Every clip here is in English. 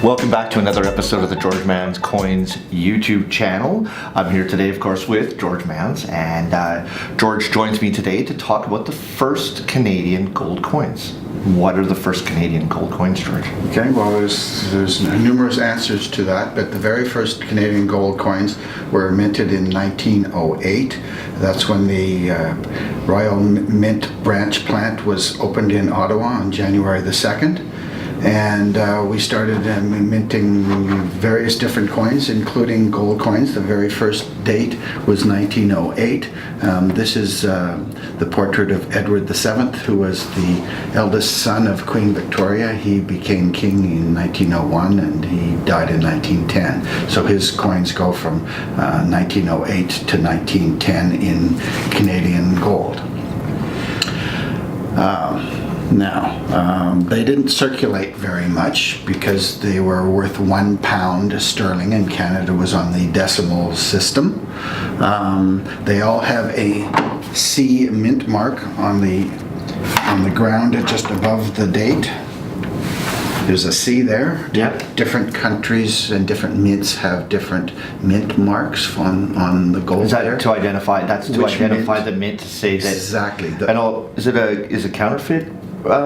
Welcome back to another episode of the George Manz Coins YouTube channel. I'm here today, of course, with George Manz, and George joins me today to talk about the first Canadian gold coins. What are the first Canadian gold coins, George? Okay, well, there's numerous answers to that, but the very first Canadian gold coins were minted in 1908. That's when the Royal Mint branch plant was opened in Ottawa on January the 2nd. And we started minting various different coins, including gold coins. The very first date was 1908. This is the portrait of Edward VII, who was the eldest son of Queen Victoria. He became king in 1901 and he died in 1910. So his coins go from 1908 to 1910 in Canadian gold. Now, they didn't circulate very much because they were worth £1 sterling, and Canada was on the decimal system. They all have a C mint mark on the ground just above the date. There's a C there. Yep. Different countries and different mints have different mint marks on the gold. Is that there. to identify? That's to Which identify mint? the mint, to say that Exactly. Is it counterfeit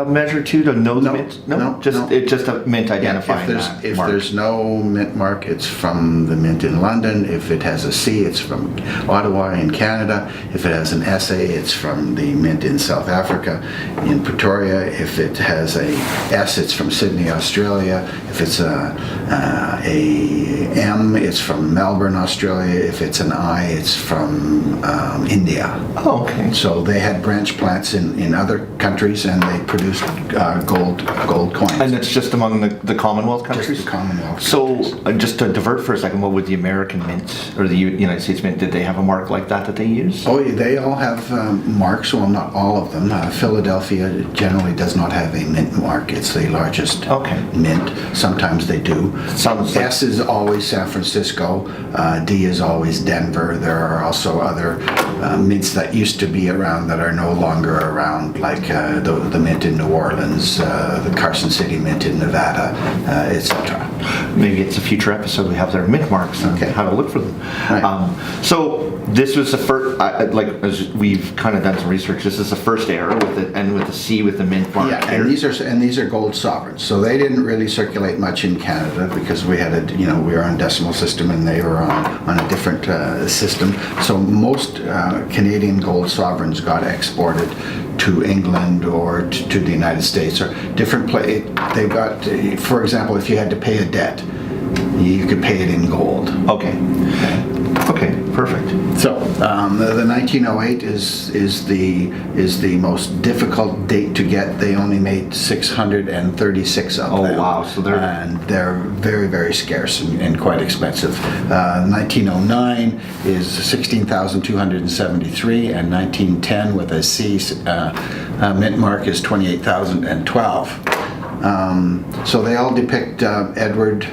measure too, to know the mint? No. It's just a mint identifying If mark. there's no mint mark, it's from the mint in London. If it has a C, it's from Ottawa in Canada. If it has an SA, it's from the mint in South Africa, in Pretoria. If it has a S, it's from Sydney, Australia. If it's a M, it's from Melbourne, Australia. If it's an I, it's from India. Oh, okay. So they had branch plants in other countries, and they produced gold coins. And it's just among the Commonwealth countries? Just the Commonwealth So, countries. just to divert for a second, what would the American mint or the United States mint, did they have a mark like that they use? Oh, yeah, they all have marks. Well, not all of them. Philadelphia generally does not have a mint mark. It's the largest mint. Sometimes they do. Sounds like S is always San Francisco. D is always Denver. There are also other mints that used to be around that are no longer around, like the mint in New Orleans, the Carson City Mint in Nevada, etc. maybe it's a future episode we have their mint marks and how to look for them. Right. So this was the first, as we've kind of done some research, this is the first era with the C with the mint mark. Yeah, and these are gold sovereigns. So they didn't really circulate much in Canada because we had we were on decimal system and they were on a different system. So most Canadian gold sovereigns got exported to England or to the United States or different they got, for example, if you had to pay a debt, you could pay it in gold. Okay, perfect. So the 1908 is the most difficult date to get. They only made 636 of them. Oh wow! So they're very, very scarce and quite expensive. 1909 is 16,273, and 1910 with a C mint mark is 28,012. So they all depict Edward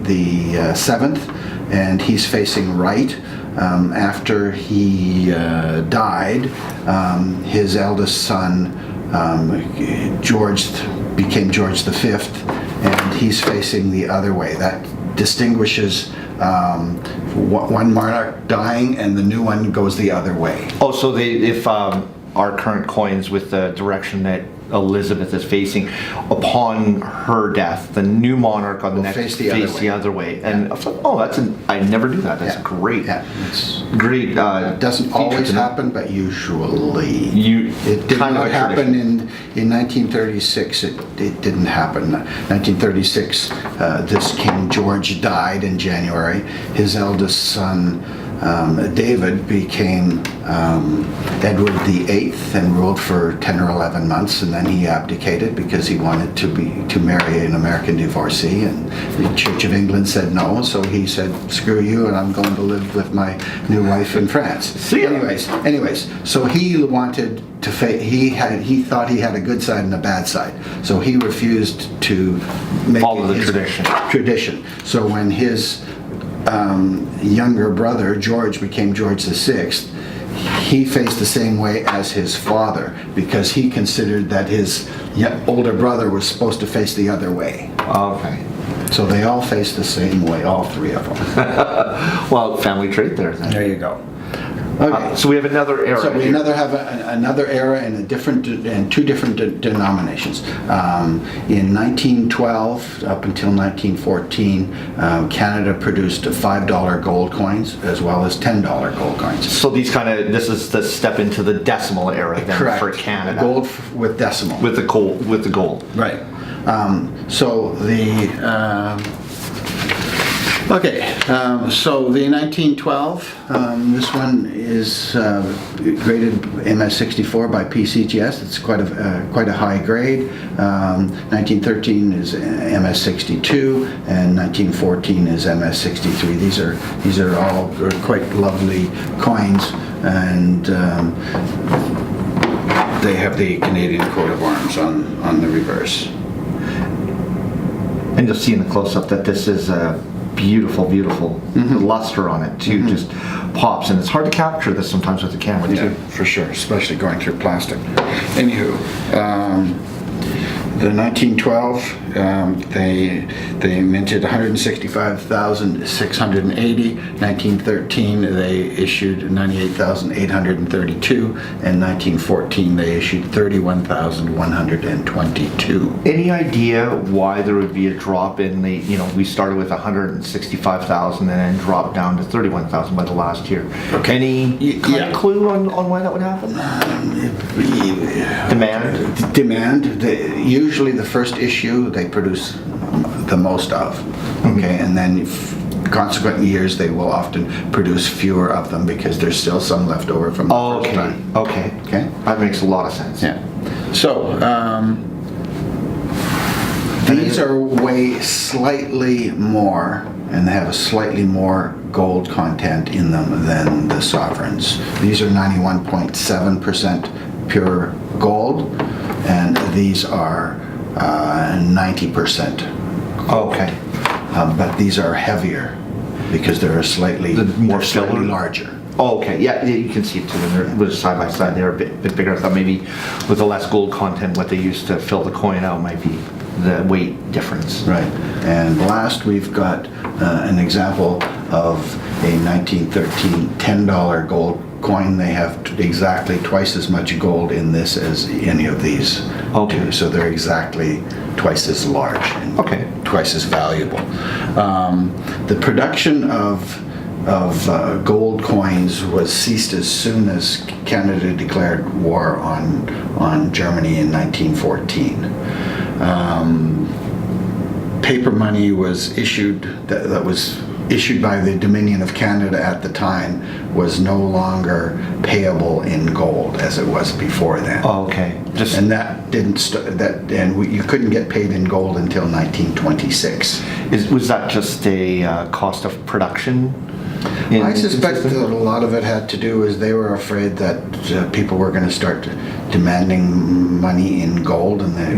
the Seventh, and he's facing right. After he died, his eldest son George became George the Fifth, and he's facing the other way. That distinguishes one monarch dying, and the new one goes the other way. Oh, so if our current coins with the direction that Elizabeth is facing, upon her death, the new monarch on the next face the other way. And I was like, I never knew that. That's great. Yeah, it's great. It doesn't always happen, but usually. It did kind not of happen in 1936. It didn't happen. 1936, this King George died in January. His eldest son, David, became Edward VIII and ruled for 10 or 11 months, and then he abdicated because he wanted to marry an American divorcee, and the Church of England said no, so he said, screw you, and I'm going to live with my new wife in France. See ya. Anyways, so he wanted to he thought he had a good side and a bad side, so he refused to follow the tradition. So when his younger brother George became George VI, he faced the same way as his father because he considered that his older brother was supposed to face the other way. Okay. So they all face the same way, all three of them. Well, family trait there then. There you go. Okay. So we have another era. So we here. have another era and two different denominations. In 1912 up until 1914, Canada produced $5 gold coins as well as $10 gold coins. So this is the step into the decimal era then. Correct. For Canada. Gold with decimal. With the gold. Right. So the 1912, this one is graded MS64 by PCGS. It's quite a high grade. 1913 is MS62, and 1914 is MS63. These are all quite lovely coins, and they have the Canadian coat of arms on the reverse. And you'll see in the close-up that this is a beautiful The luster on it too just pops, and it's hard to capture this sometimes with the camera too. For sure, especially going through plastic. Anywho, the 1912, they minted 165,680. 1913, they issued 98,832, and 1914, they issued 31,122. Any idea why there would be a drop in the, we started with 165,000 and then dropped down to 31,000 by the last year? Okay. Any kind of clue on why that would happen? Demand. Usually the first issue they produce the most of, okay, and then consequent years they will often produce fewer of them because there's still some left over from the first time. Okay. That makes a lot of sense. Yeah. So these are weigh slightly more, and they have a slightly more gold content in them than the sovereigns. These are 91.7% pure gold, and these are 90%. Okay. But these are heavier because they're slightly larger. Oh, okay. Yeah, you can see it too. When they're side by side, they're a bit bigger. I thought maybe with the less gold content, what they used to fill the coin out might be the weight difference. Right. And last, we've got an example of a 1913 $10 gold coin. They have exactly twice as much gold in this as any of these. Okay. So they're exactly twice as large and twice as valuable. The production of gold coins was ceased as soon as Canada declared war on Germany in 1914. Paper money was issued that was issued by the Dominion of Canada at the time was no longer payable in gold as it was before then. Oh, okay. And that didn't you couldn't get paid in gold until 1926. Was that just a cost of production? I suspect that a lot of it had to do is they were afraid that people were going to start demanding money in gold, and that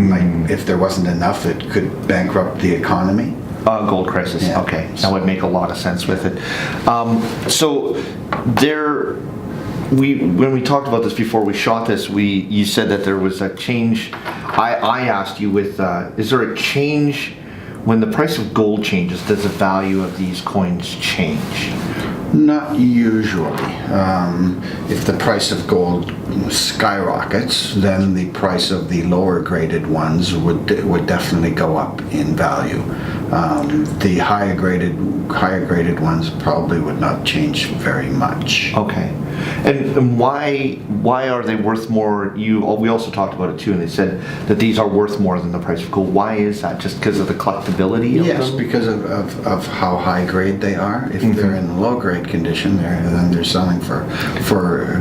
if there wasn't enough, it could bankrupt the economy. Gold crisis. Yeah. Okay, that would make a lot of sense with it. When we talked about this before we shot this, you said that there was a change. I asked you is there a change when the price of gold changes? Does the value of these coins change? Not usually. If the price of gold skyrockets, then the price of the lower graded ones would definitely go up in value. The higher graded ones probably would not change very much. Okay. And why are they worth more? We also talked about it too, and they said that these are worth more than the price of gold. Why is that? Just because of the collectability of them? Yes, because of how high grade they are. If they're in low grade condition, then they're selling for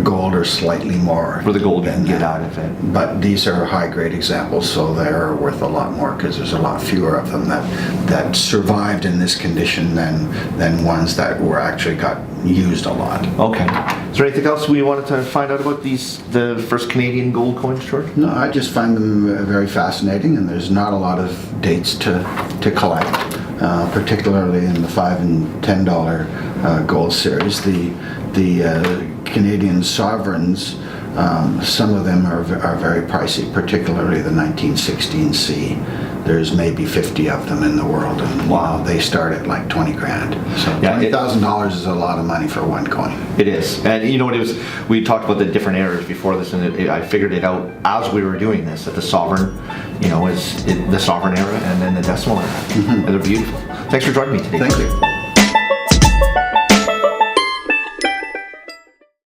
gold or slightly more. For the gold you can get out of it. But these are high grade examples, so they're worth a lot more because there's a lot fewer of them that survived in this condition than ones that were actually got used a lot. Okay. Is there anything else we wanted to find out about the first Canadian gold coins, George? No, I just find them very fascinating, and there's not a lot of dates to collect, particularly in the $5 and $10 gold series. The Canadian sovereigns, some of them are very pricey, particularly the 1916C. there's maybe 50 of them in the world, and wow, they start at like 20 grand. So Yeah, $20,000 is a lot of money for one coin. It is, and you know what it was. We talked about the different eras before this, and I figured it out as we were doing this. That the sovereign, is the sovereign era, and then the decimal era, and they're beautiful. Thanks for joining me today. Thank you.